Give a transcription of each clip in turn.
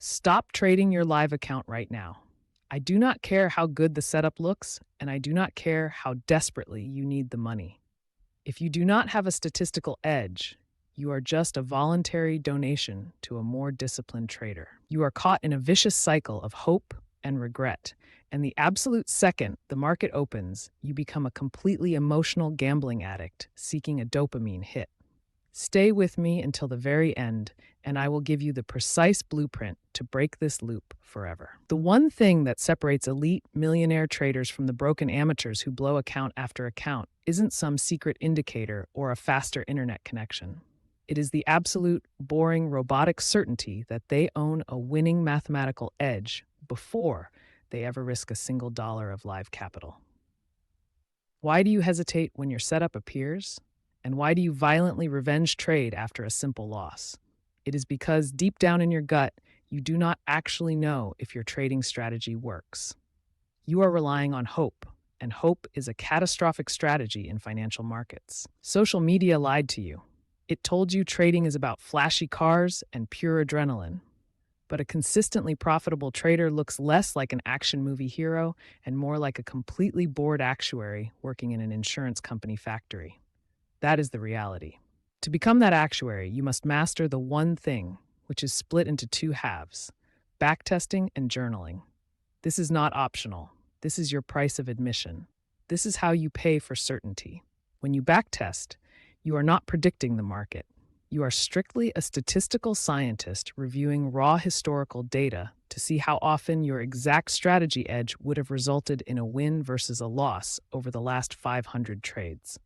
Stop trading your live account right now. I do not care how good the setup looks, and I do not care how desperately you need the money. If you do not have a statistical edge, you are just a voluntary donation to a more disciplined trader. You are caught in a vicious cycle of hope and regret, and the absolute second the market opens, you become a completely emotional gambling addict seeking a dopamine hit. Stay with me until the very end, and I will give you the precise blueprint to break this loop forever. The one thing that separates elite millionaire traders from the broken amateurs who blow account after account isn't some secret indicator or a faster internet connection. It is the absolute, boring, robotic certainty that they own a winning mathematical edge before they ever risk a single dollar of live capital. Why do you hesitate when your setup appears? And why do you violently revenge trade after a simple loss? It is because deep down in your gut, you do not actually know if your trading strategy works. You are relying on hope, and hope is a catastrophic strategy in financial markets. Social media lied to you. It told you trading is about flashy cars and pure adrenaline. But a consistently profitable trader looks less like an action movie hero and more like a completely bored actuary working in an insurance company factory. That is the reality. To become that actuary, you must master the one thing, which is split into two halves: backtesting and journaling. This is not optional. This is your price of admission. This is how you pay for certainty. When you backtest, you are not predicting the market. You are strictly a statistical scientist reviewing raw historical data to see how often your exact strategy edge would have resulted in a win versus a loss over the last 500 trades.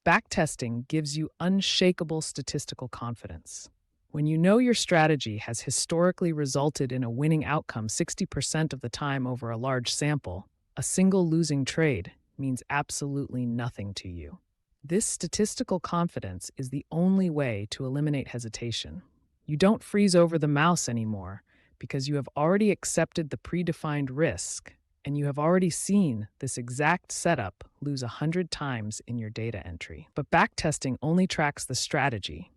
Backtesting gives you unshakable statistical confidence. When you know your strategy has historically resulted in a winning outcome 60% of the time over a large sample, a single losing trade means absolutely nothing to you. This statistical confidence is the only way to eliminate hesitation. You don't freeze over the mouse anymore because you have already accepted the predefined risk, and you have already seen this exact setup lose 100 times in your data entry. But backtesting only tracks the strategy.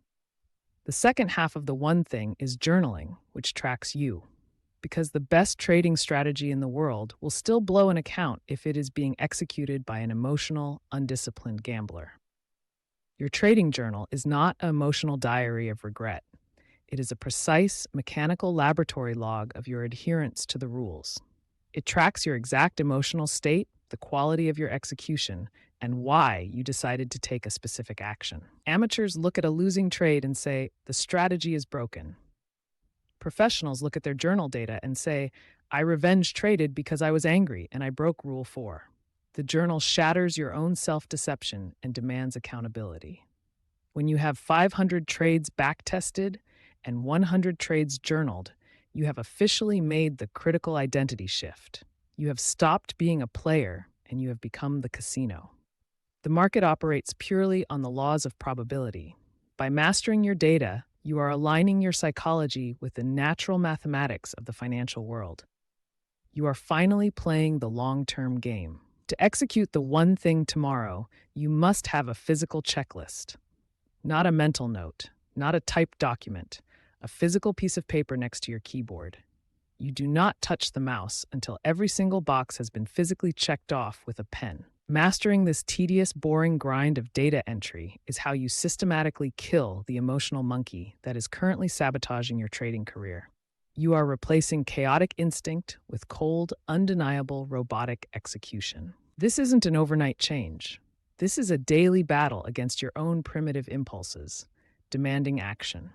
The second half of the one thing is journaling, which tracks you. Because the best trading strategy in the world will still blow an account if it is being executed by an emotional, undisciplined gambler. Your trading journal is not an emotional diary of regret. It is a precise, mechanical laboratory log of your adherence to the rules. It tracks your exact emotional state, the quality of your execution, and why you decided to take a specific action. Amateurs look at a losing trade and say, the strategy is broken. Professionals look at their journal data and say, I revenge traded because I was angry and I broke Rule 4. The journal shatters your own self-deception and demands accountability. When you have 500 trades backtested and 100 trades journaled, you have officially made the critical identity shift. You have stopped being a player and you have become the casino. The market operates purely on the laws of probability. By mastering your data, you are aligning your psychology with the natural mathematics of the financial world. You are finally playing the long-term game. To execute the one thing tomorrow, you must have a physical checklist. Not a mental note, not a typed document, a physical piece of paper next to your keyboard. You do not touch the mouse until every single box has been physically checked off with a pen. Mastering this tedious, boring grind of data entry is how you systematically kill the emotional monkey that is currently sabotaging your trading career. You are replacing chaotic instinct with cold, undeniable robotic execution. This isn't an overnight change. This is a daily battle against your own primitive impulses, demanding action.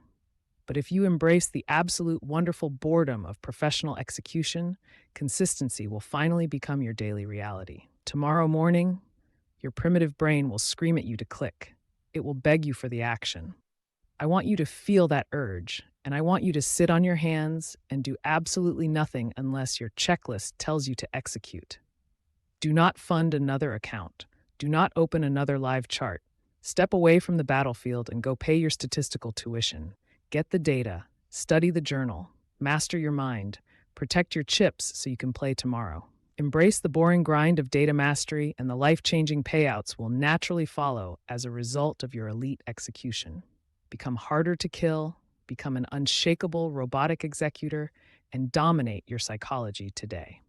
But if you embrace the absolute wonderful boredom of professional execution, consistency will finally become your daily reality. Tomorrow morning, your primitive brain will scream at you to click. It will beg you for the action. I want you to feel that urge, and I want you to sit on your hands and do absolutely nothing unless your checklist tells you to execute. Do not fund another account. Do not open another live chart. Step away from the battlefield and go pay your statistical tuition. Get the data, study the journal, master your mind, protect your chips so you can play tomorrow. Embrace the boring grind of data mastery, and the life-changing payouts will naturally follow as a result of your elite execution. Become harder to kill, become an unshakable robotic executor, and dominate your psychology today.